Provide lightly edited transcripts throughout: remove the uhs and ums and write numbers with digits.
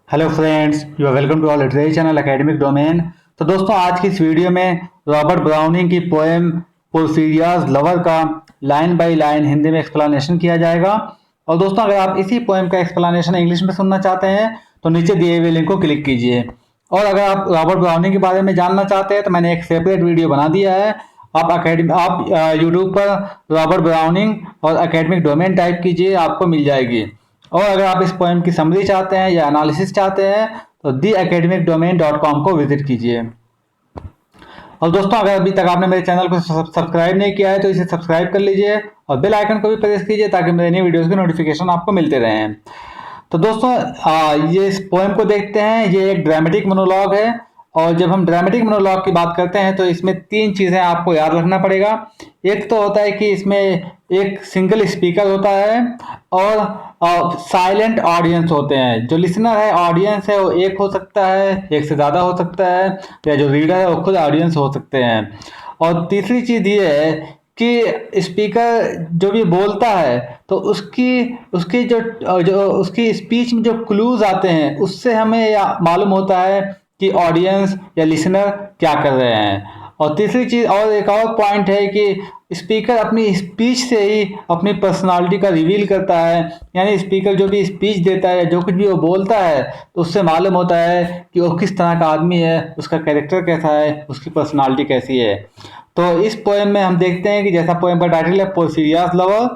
Hello friends, you are welcome to our literary channel academic domain. तो दोस्तों, आज की इस वीडियो में रॉबर्ट ब्राउनिंग की पोएम पोर्फिरियाज लवर का लाइन बाय लाइन हिंदी में एक्सप्लेनेशन किया जाएगा। और दोस्तों, अगर आप इसी पोएम का एक्सप्लेनेशन इंग्लिश में सुनना चाहते हैं तो नीचे दिए हुए लिंक को क्लिक कीजिए। और अगर आप रॉबर्ट ब्राउनिंग के बारे में जानना चाहते हैं तो मैंने एक सेपरेट वीडियो बना दिया है। आप यूट्यूब पर रॉबर्ट ब्राउनिंग और एकेडमिक डोमेन टाइप कीजिए, आपको मिल जाएगी। और अगर आप इस पोएम की समरी चाहते हैं या एनालिसिस चाहते हैं तो theacademicdomain.com को विजिट कीजिए। और दोस्तों, अगर अभी तक आपने मेरे चैनल को सब्सक्राइब नहीं किया है तो इसे सब्सक्राइब कर लीजिए और बेल आइकन को भी प्रेस कीजिए ताकि मेरे नई वीडियोस की नोटिफिकेशन आपको मिलते रहें। तो दोस्तों, ये इस पोएम को देखते हैं। ये एक ड्रामेटिक मोनोलॉग है और जब हम ड्रामेटिक मोनोलॉग की बात करते हैं तो इसमें तीन चीज़ें आपको याद रखना पड़ेगा। एक तो होता है कि इसमें एक सिंगल स्पीकर होता है और साइलेंट ऑडियंस होते हैं। जो लिसनर है, ऑडियंस है, वो एक हो सकता है, एक से ज़्यादा हो सकता है, या जो रीडर है वो खुद ऑडियंस हो सकते हैं। और तीसरी चीज़ ये है कि स्पीकर जो भी बोलता है तो उसकी उसकी जो जो उसकी स्पीच में जो क्लूज आते हैं उससे हमें मालूम होता है कि ऑडियंस या लिसनर क्या कर रहे हैं। और तीसरी चीज़ और एक और पॉइंट है कि स्पीकर अपनी स्पीच से ही अपनी पर्सनालिटी का रिवील करता है। यानी स्पीकर जो भी स्पीच देता है, जो कुछ भी वो बोलता है, तो उससे मालूम होता है कि वो किस तरह का आदमी है, उसका कैरेक्टर कैसा है, उसकी पर्सनालिटी कैसी है। तो इस पोएम में हम देखते हैं कि जैसा पोएम का टाइटल है पोर्फिरियास लवर,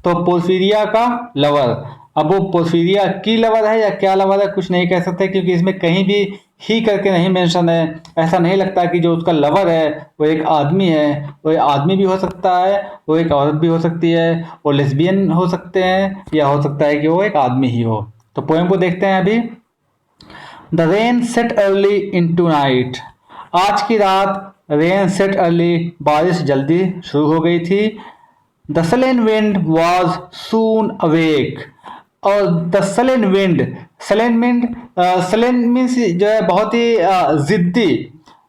तो पोर्फिरिया का लवर। अब वो पोर्फिरिया की लवर है या क्या लवर है कुछ नहीं कह सकते, क्योंकि इसमें कहीं भी ही करके नहीं मेंशन है। ऐसा नहीं लगता कि जो उसका लवर है वो एक आदमी है। वो एक आदमी भी हो सकता है, वो एक औरत भी हो सकती है, वो लेस्बियन हो सकते हैं, या हो सकता है कि वो एक आदमी ही हो। तो पोएम को देखते हैं अभी। The rain set early in tonight. आज की रात रेन सेट अर्ली, बारिश जल्दी शुरू हो गई थी। The sullen wind was soon awake. और the sullen wind, sullen means जो है बहुत ही जिद्दी।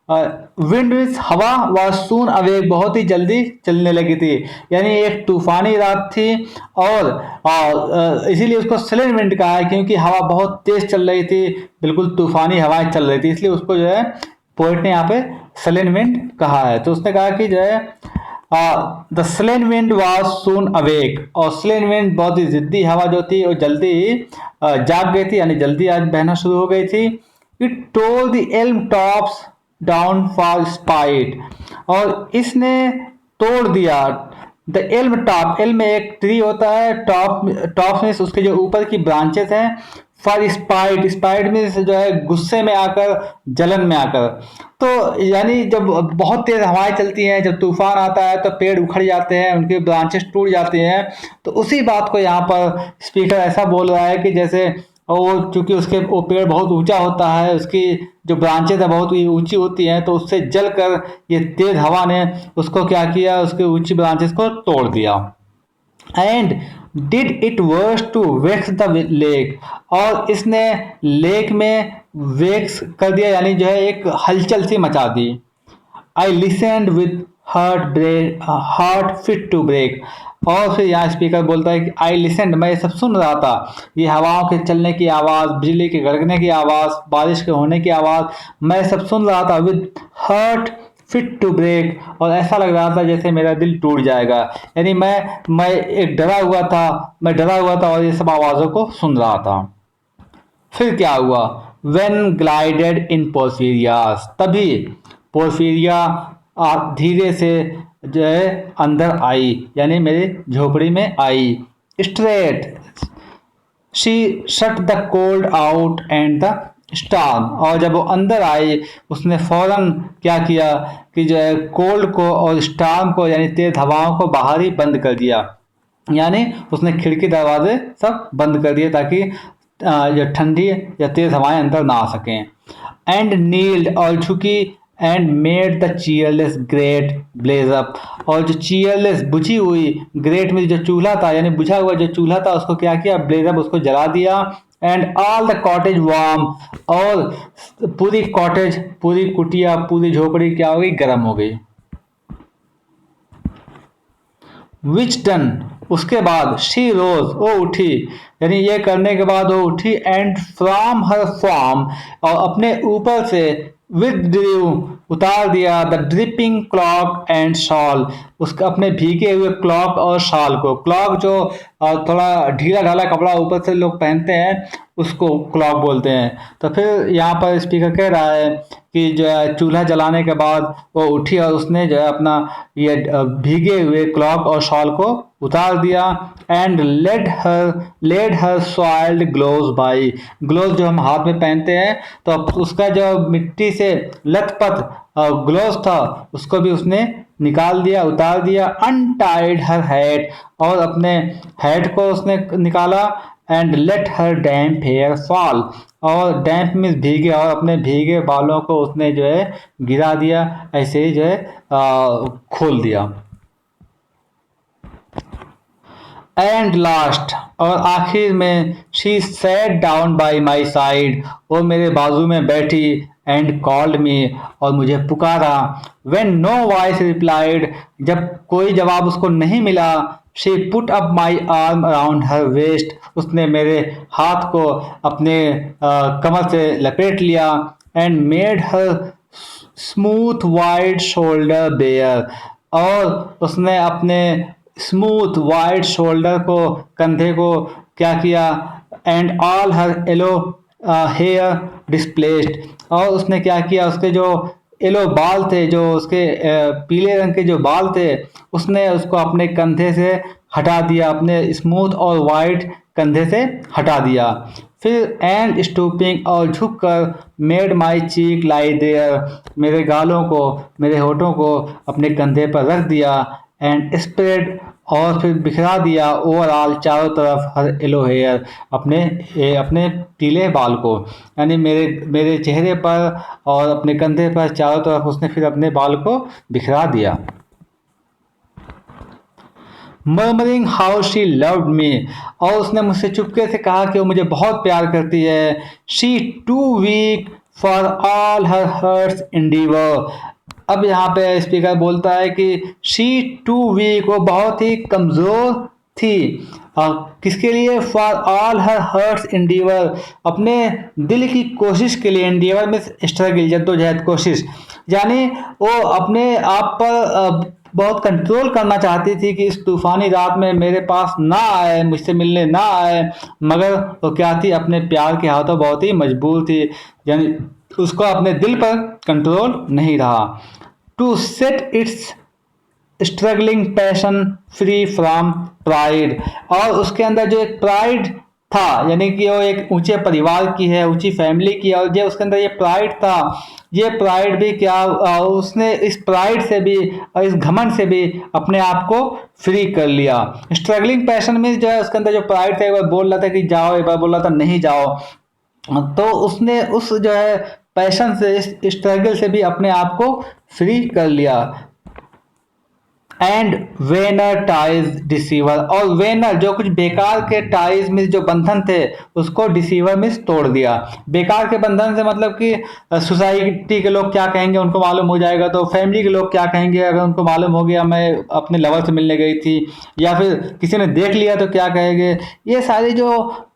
विंड मीन्स हवा, वह सून अवेक बहुत ही जल्दी चलने लगी थी। यानी एक तूफानी रात थी और इसीलिए उसको सलेन विंड कहा है, क्योंकि हवा बहुत तेज चल रही थी, बिल्कुल तूफानी हवाएं चल रही थी, इसलिए उसको जो है पोएट ने यहाँ पे सलेन विंड कहा है। तो उसने कहा कि जो है the slain wind was soon awake. और स्लेन विंड बहुत ही जिद्दी हवा जो थी वो जल्दी जाग गई थी, यानी जल्दी आज बहना शुरू हो गई थी। It toll the Elm tops down for spite. और इसने तोड़ दिया द एल्म टॉप। एल्म एक ट्री होता है, टॉप में उसके जो ऊपर की ब्रांचेस हैं। फॉर स्पाइट, स्पाइट में जो है गुस्से में आकर, जलन में आकर। तो यानी जब बहुत तेज हवाएं चलती हैं, जब तूफान आता है तो पेड़ उखड़ जाते हैं, उनके ब्रांचेस टूट जाते हैं। तो उसी बात को यहाँ पर स्पीकर ऐसा बोल रहा है कि जैसे वो, चूंकि वो पेड़ बहुत ऊंचा होता है, उसकी जो ब्रांचेस है बहुत ही ऊंची होती हैं, तो उससे जलकर ये तेज हवा ने उसको क्या किया, उसके ऊंची ब्रांचेस को तोड़ दिया। And did it worst to vex the lake. और इसने लेक में वेक्स कर दिया, यानी जो है एक हलचल सी मचा दी। I listened with heart fit to break. और फिर यहाँ स्पीकर बोलता है कि आई लिसेंड, मैं ये सब सुन रहा था। ये हवाओं के चलने की आवाज़, बिजली के गड़गने की आवाज़, बारिश के होने की आवाज़, मैं सब सुन रहा था। With heart fit to break, और ऐसा लग रहा था जैसे मेरा दिल टूट जाएगा। यानी मैं एक डरा हुआ था और ये सब आवाज़ों को सुन रहा था। फिर क्या हुआ? वेन ग्लाइडेड इन पोर्फिरियास, तभी पोर्फिरिया धीरे से जो है अंदर आई, यानी मेरी झोपड़ी में आई। Straight she shut the cold out and the storm. और जब वो अंदर आई उसने फौरन क्या किया कि जो है कोल्ड को और स्टार्म को, यानी तेज हवाओं को बाहर ही बंद कर दिया। यानी उसने खिड़की दरवाजे सब बंद कर दिए ताकि जो ठंडी या तेज हवाएं अंदर ना आ सकें। एंड नील्ड, और झुकी। And made the cheerless grate blaze up. और जो चीयरलेस बुझी हुई ग्रेट में जो चूल्हा था, यानी बुझा हुआ जो चूल्हा था, उसको क्या किया, ब्लेज अप, उसको जला दिया। And all the cottage warm, और पूरी कॉटेज, पूरी कुटिया, पूरी झोपड़ी क्या हो गई, गर्म हो गई। विच डन, उसके बाद शी रोज, वो उठी, यानी ये करने के बाद वो उठी, एंड फ्रॉम हर फॉर्म, और अपने ऊपर से विथड्रू, उतार दिया, the dripping clock and shawl, उसका अपने भीगे हुए क्लॉक और शॉल को। क्लॉक जो थोड़ा ढीला ढाला कपड़ा ऊपर से लोग पहनते हैं उसको क्लॉक बोलते हैं। तो फिर यहाँ पर स्पीकर कह रहा है कि जो है चूल्हा जलाने के बाद वो उठी और उसने जो है अपना ये भीगे हुए क्लॉक और शॉल को उतार दिया, and laid her soiled gloves by, gloves जो हम हाथ में पहनते हैं, तो उसका जो मिट्टी से लथपथ ग्लोव्स था उसको भी उसने निकाल दिया, उतार दिया। अनटाइड हर हेड, और अपने हेड को उसने निकाला, and let her damp hair fall, और डैम्प में भीगे, और अपने भीगे बालों को उसने जो है गिरा दिया, ऐसे ही जो है खोल दिया। एंड लास्ट, और आखिर में, she sat down by my side, वो मेरे बाजू में बैठी, एंड कॉल्ड मी, और मुझे पुकारा। व्हेन नो वॉइस रिप्लाइड, जब कोई जवाब उसको नहीं मिला, she put up my arm around her waist, उसने मेरे हाथ को अपने कमर से लपेट लिया, and made her smooth wide shoulder bare, और उसने अपने स्मूथ वाइड शोल्डर को, कंधे को क्या किया, and all her yellow hair displaced, और उसने क्या किया, उसके जो येलो बाल थे, जो उसके पीले रंग के जो बाल थे, उसने उसको अपने कंधे से हटा दिया, अपने स्मूथ और वाइट कंधे से हटा दिया। फिर एंड स्टूपिंग, और झुककर, made my cheek lie there, मेरे गालों को, मेरे होठों को अपने कंधे पर रख दिया, एंड स्प्रेड, और फिर बिखरा दिया, ओवरऑल चारों तरफ, हर येलो हेयर, अपने पीले बाल को, यानी मेरे मेरे चेहरे पर और अपने कंधे पर चारों तरफ उसने फिर अपने बाल को बिखरा दिया। Murmuring how she loved me, और उसने मुझसे चुपके से कहा कि वो मुझे बहुत प्यार करती है। She too weak for all her heart's endeavour, अब यहाँ पे स्पीकर बोलता है कि शी टू वीक, वो बहुत ही कमज़ोर थी, किसके लिए, for all her heart's endeavour, अपने दिल की कोशिश के लिए, इंडीवर में स्ट्रगल, जद्दोजहद, कोशिश, यानी वो अपने आप पर बहुत कंट्रोल करना चाहती थी कि इस तूफानी रात में मेरे पास ना आए, मुझसे मिलने ना आए, मगर वो क्या थी, अपने प्यार के हाथों बहुत ही मजबूर थी, यानी उसको अपने दिल पर कंट्रोल नहीं रहा। To set its struggling passion free from pride, और उसके अंदर जो एक प्राइड था, यानी कि वो एक ऊंचे परिवार की है, ऊंची फैमिली की, और जो उसके अंदर ये प्राइड था, ये प्राइड भी क्या, उसने इस प्राइड से भी और इस घमंड से भी अपने आप को फ्री कर लिया। स्ट्रगलिंग पैशन में जो है उसके अंदर जो प्राइड था, एक बार बोल रहा था कि जाओ, एक बार बोल रहा था नहीं जाओ, तो उसने उस जो है पैशन से, इस स्ट्रगल से भी अपने आप को फ्री कर लिया। एंड वेनर टाइज डिसीवर, और वेनर जो कुछ बेकार के टाइज में जो बंधन थे उसको डिसीवर में तोड़ दिया। बेकार के बंधन से मतलब कि सोसाइटी के लोग क्या कहेंगे उनको मालूम हो जाएगा, तो फैमिली के लोग क्या कहेंगे अगर उनको मालूम हो गया मैं अपने लवर से मिलने गई थी, या फिर किसी ने देख लिया तो क्या कहेंगे, ये सारी जो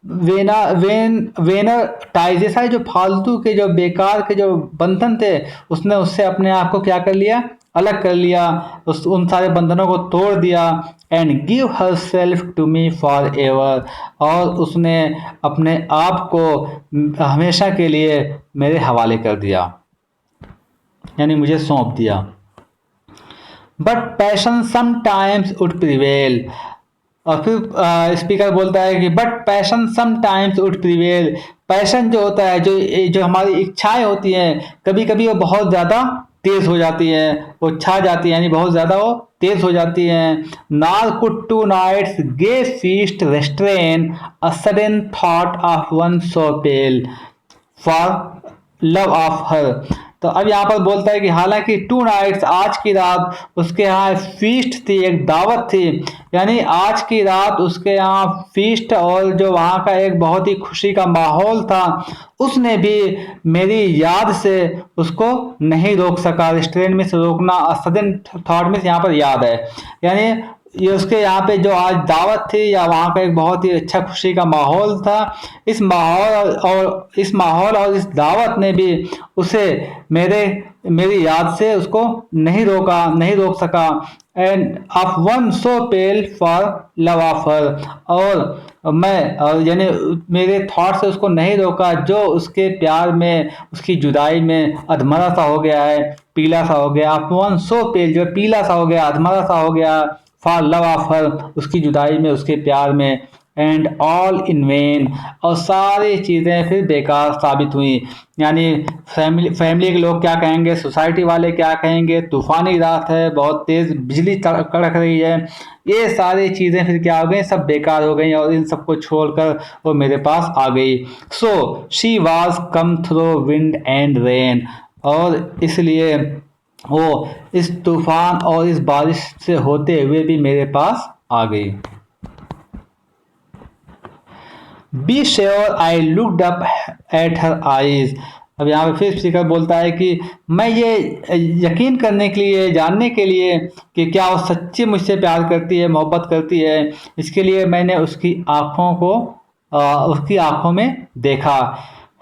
वेनर टाइज, ये सारे जो फालतू के जो बेकार के जो बंधन थे, उसने उससे अपने आप को क्या कर लिया, अलग कर लिया, उन सारे बंधनों को तोड़ दिया। And give herself to me forever, और उसने अपने आप को हमेशा के लिए मेरे हवाले कर दिया, यानी मुझे सौंप दिया। But passion sometimes would prevail, और फिर स्पीकर बोलता है कि but passion sometimes would prevail, passion जो होता है, जो हमारी इच्छाएं होती हैं, कभी कभी वो बहुत ज़्यादा तेज हो जाती हैं, वो छा जाती हैं, यानी बहुत ज़्यादा वो तेज हो जाती हैं। Nor could tonight's gay feast restrain a sudden thought of one so pale for love of her, तो अब यहाँ पर बोलता है कि हालांकि टू नाइट्स, आज की रात उसके यहाँ फीस्ट थी, एक दावत थी, यानी आज की रात उसके यहाँ फीस्ट और जो वहाँ का एक बहुत ही खुशी का माहौल था, उसने भी मेरी याद से उसको नहीं रोक सका। रेस्टोरेंट में से रोकना, सडन थॉट में यहाँ पर याद है, यानी ये उसके यहाँ पे जो आज दावत थी या वहाँ का एक बहुत ही अच्छा खुशी का माहौल था। इस माहौल और इस दावत ने भी उसे मेरी याद से उसको नहीं रोक सका। And of one so pale for love of her, और यानी मेरे थॉट से उसको नहीं रोका जो उसके प्यार में, उसकी जुदाई में अधमरा सा हो गया है, पीला सा हो गया। ऑफ वन सो पेल, जो पीला सा हो गया, अधमरा सा हो गया, फॉर लव ऑफ हर, उसकी जुदाई में, उसके प्यार में। एंड ऑल इन वेन, और सारी चीज़ें फिर बेकार साबित हुई। यानी फैमिली के लोग क्या कहेंगे, सोसाइटी वाले क्या कहेंगे, तूफानी रात है, बहुत तेज़ बिजली कड़क रही है, ये सारी चीज़ें फिर क्या हो गई, सब बेकार हो गई और इन सबको छोड़कर वो मेरे पास आ गई। So she was come through wind and rain, और इसलिए वो इस तूफान और इस बारिश से होते हुए भी मेरे पास आ गई। Be sure I looked up at her eyes. अब यहाँ पे फिर स्पीकर बोलता है कि मैं ये यकीन करने के लिए, जानने के लिए कि क्या वो सच्ची मुझसे प्यार करती है, मोहब्बत करती है, इसके लिए मैंने उसकी आंखों में देखा।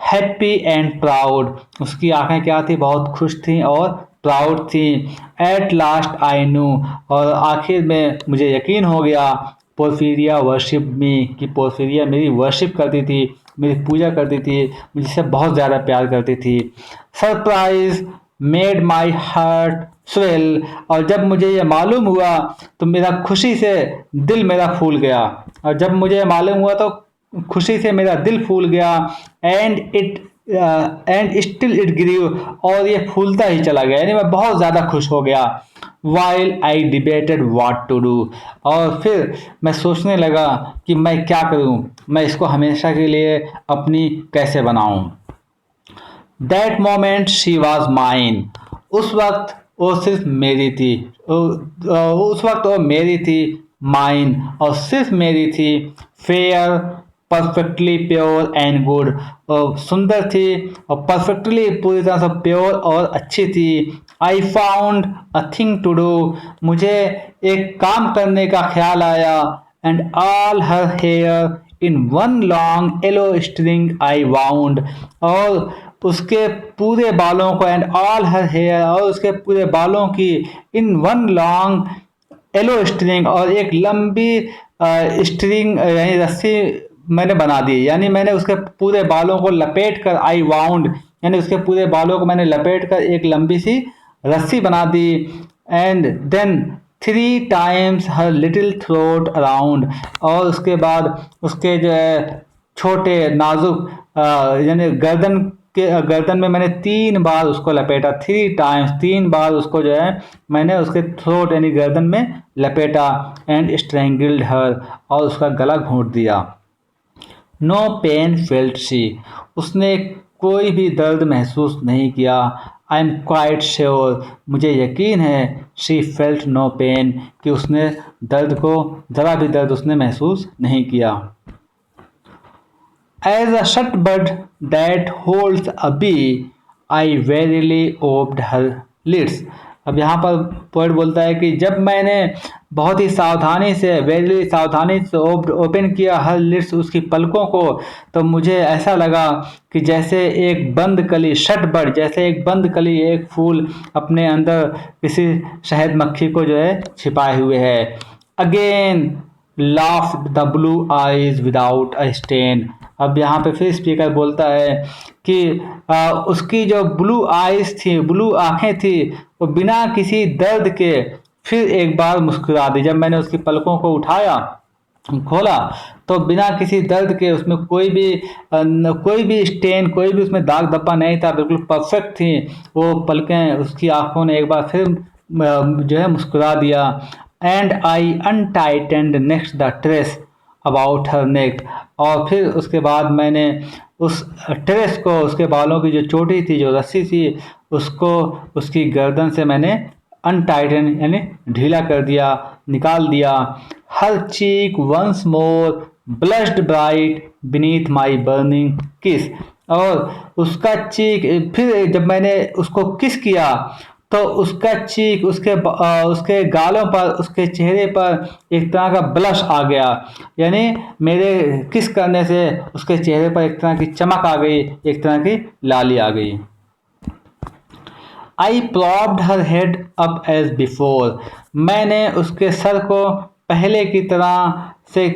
हैप्पी एंड प्राउड, उसकी आंखें क्या थी, बहुत खुश थी और प्राउड थी। एट लास्ट आई न्यू, और आखिर में मुझे यकीन हो गया, पोर्फिरिया वर्शिप मी, कि पोर्फिरिया मेरी वर्शिप करती थी, मेरी पूजा करती थी, मुझसे बहुत ज़्यादा प्यार करती थी। Surprise made my heart swell, और जब मुझे ये मालूम हुआ तो मेरा खुशी से दिल मेरा फूल गया, और जब मुझे मालूम हुआ तो खुशी से मेरा दिल फूल गया। एंड स्टिल इट ग्रीव, और ये फूलता ही चला गया, यानी मैं बहुत ज़्यादा खुश हो गया। While I debated what to do, और फिर मैं सोचने लगा कि मैं क्या करूं, मैं इसको हमेशा के लिए अपनी कैसे बनाऊं। That moment she was mine, उस वक्त वो सिर्फ मेरी थी, उस वक्त वो मेरी थी, माइन, और सिर्फ मेरी थी। Fair, perfectly pure and good, सुंदर थी और परफेक्टली पूरी तरह से प्योर और अच्छी थी। I found a thing to do, मुझे एक काम करने का ख्याल आया। And all her hair in one long yellow string I wound, और उसके पूरे बालों को, एंड ऑल हर हेयर, और उसके पूरे बालों की, इन वन लॉन्ग येलो स्ट्रिंग, और एक लंबी स्ट्रिंग यानी रस्सी मैंने बना दी, यानी मैंने उसके पूरे बालों को लपेट कर, आई वाउंड यानी उसके पूरे बालों को मैंने लपेट कर एक लंबी सी रस्सी बना दी। And then 3 times her little throat around, और उसके बाद उसके जो है छोटे नाजुक यानी गर्दन में मैंने 3 बार उसको लपेटा। 3 टाइम्स, 3 बार उसको जो है मैंने उसके थ्रोट यानी गर्दन में लपेटा। एंड स्ट्रेंगल्ड हर, और उसका गला घोंट दिया। नो पेन फेल्ट शी, उसने कोई भी दर्द महसूस नहीं किया। आई एम क्वाइट श्योर, मुझे यकीन है, शी फेल्ट नो पेन, कि उसने ज़रा भी दर्द उसने महसूस नहीं किया। As a shut bird that holds a bee, I warily oped her lids. अब यहाँ पर पोएट बोलता है कि जब मैंने बहुत ही सावधानी से, वेरी सावधानी से ओपन किया हर लिड्स, उसकी पलकों को, तो मुझे ऐसा लगा कि जैसे एक बंद कली, शट बर्ड, जैसे एक बंद कली, एक फूल अपने अंदर किसी शहद मक्खी को जो है छिपाए हुए है। Again laughed the blue eyes without a stain. अब यहाँ पे फिर स्पीकर बोलता है कि उसकी जो ब्लू आईज थी, ब्लू आंखें थी, वो बिना किसी दर्द के फिर एक बार मुस्कुरा दी। जब मैंने उसकी पलकों को उठाया, खोला, तो बिना किसी दर्द के उसमें कोई भी स्टेन, कोई भी उसमें दाग धब्बा नहीं था, बिल्कुल परफेक्ट थी वो पलकें। उसकी आंखों ने एक बार फिर जो है मुस्कुरा दिया। And I untightened next the tress about her neck, और फिर उसके बाद मैंने उस ट्रेस को, उसके बालों की जो चोटी थी, जो रस्सी थी, उसको उसकी गर्दन से मैंने अनटाइटन यानी ढीला कर दिया, निकाल दिया। Her cheek once more blushed bright beneath my burning kiss, और उसका चीक फिर जब मैंने उसको किस किया तो उसका चीक, उसके गालों पर, उसके चेहरे पर एक तरह का ब्लश आ गया, यानी मेरे किस करने से उसके चेहरे पर एक तरह की चमक आ गई, एक तरह की लाली आ गई। I propped her head up as before, मैंने उसके सर को पहले की तरह से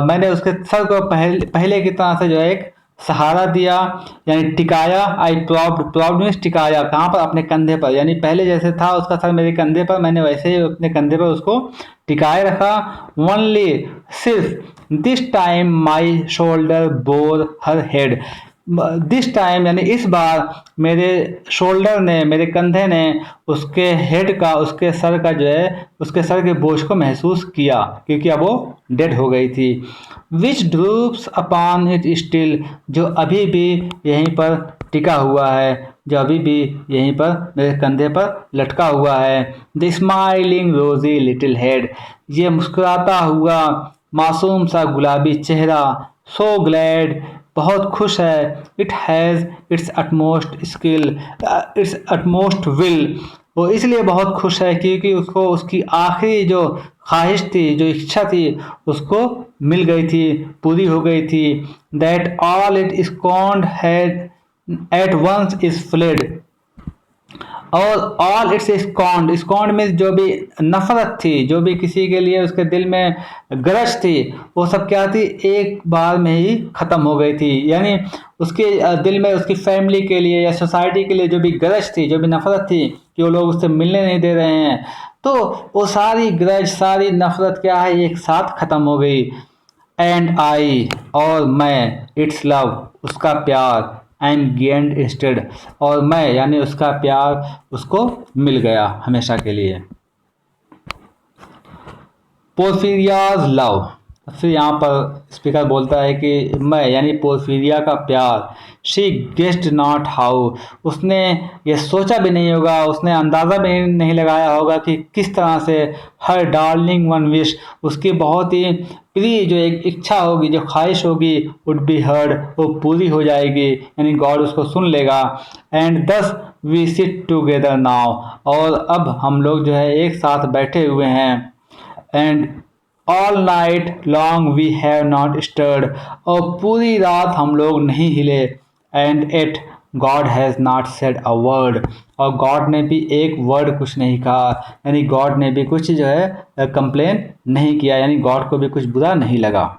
मैंने उसके सर को पहले की तरह से जो है एक सहारा दिया, यानी टिकाया। आई प्लॉप्ड, प्लॉप्ड मीन्स टिकाया, कहाँ पर? अपने कंधे पर, यानी पहले जैसे था उसका सर मेरे कंधे पर, मैंने वैसे ही अपने कंधे पर उसको टिकाए रखा। ओनली, सिर्फ, this time my shoulder bore her head, this time यानी इस बार मेरे शोल्डर ने, मेरे कंधे ने उसके हेड का, उसके सर का जो है, उसके सर के बोझ को महसूस किया, क्योंकि अब वो डेड हो गई थी। विच ड्रूप्स अपॉन इट स्टिल, जो अभी भी यहीं पर टिका हुआ है, जो अभी भी यहीं पर मेरे कंधे पर लटका हुआ है। द स्माइलिंग रोजी लिटिल हेड, ये मुस्कुराता हुआ मासूम सा गुलाबी चेहरा। सो ग्लैड, बहुत खुश है। It has its utmost skill, it's utmost will, वो इसलिए बहुत खुश है क्योंकि उसको उसकी आखिरी जो ख्वाहिश थी, जो इच्छा थी, उसको मिल गई थी, पूरी हो गई थी। That all it scorned had at once is fled, और ऑल इट्स स्कॉन्ड, स्कॉन्ड में जो भी नफरत थी, जो भी किसी के लिए उसके दिल में गरज थी, वो सब क्या थी, एक बार में ही ख़त्म हो गई थी। यानी उसके दिल में उसकी फैमिली के लिए या सोसाइटी के लिए जो भी गरज थी, जो भी नफरत थी कि वो लोग उससे मिलने नहीं दे रहे हैं, तो वो सारी गरज, सारी नफरत क्या है, एक साथ ख़त्म हो गई। एंड आई, और मैं, इट्स लव, उसका प्यार, आई एम गेन्ड इंस्टेड, और मैं यानी उसका प्यार उसको मिल गया हमेशा के लिए। पोर्फिरियाज लव, फिर यहाँ पर स्पीकर बोलता है कि मैं यानी पोर्फिरिया का प्यार। शी गेस्ड नॉट हाउ, उसने ये सोचा भी नहीं होगा, उसने अंदाज़ा भी नहीं लगाया होगा कि किस तरह से हर डार्लिंग वन विश, उसकी बहुत ही प्रिय जो एक इच्छा होगी, जो ख्वाहिश होगी, वुड बी हर्ड, वो पूरी हो जाएगी, यानी गॉड उसको सुन लेगा। एंड दस वी सिट टुगेदर नाउ, और अब हम लोग जो है एक साथ बैठे हुए हैं। And all night long we have not stirred, और पूरी रात हम लोग नहीं हिले। And yet God has not said a word, और गॉड ने भी एक वर्ड कुछ नहीं कहा, यानी गॉड ने भी कुछ जो है कंप्लेन नहीं किया, यानी गॉड को भी कुछ बुरा नहीं लगा।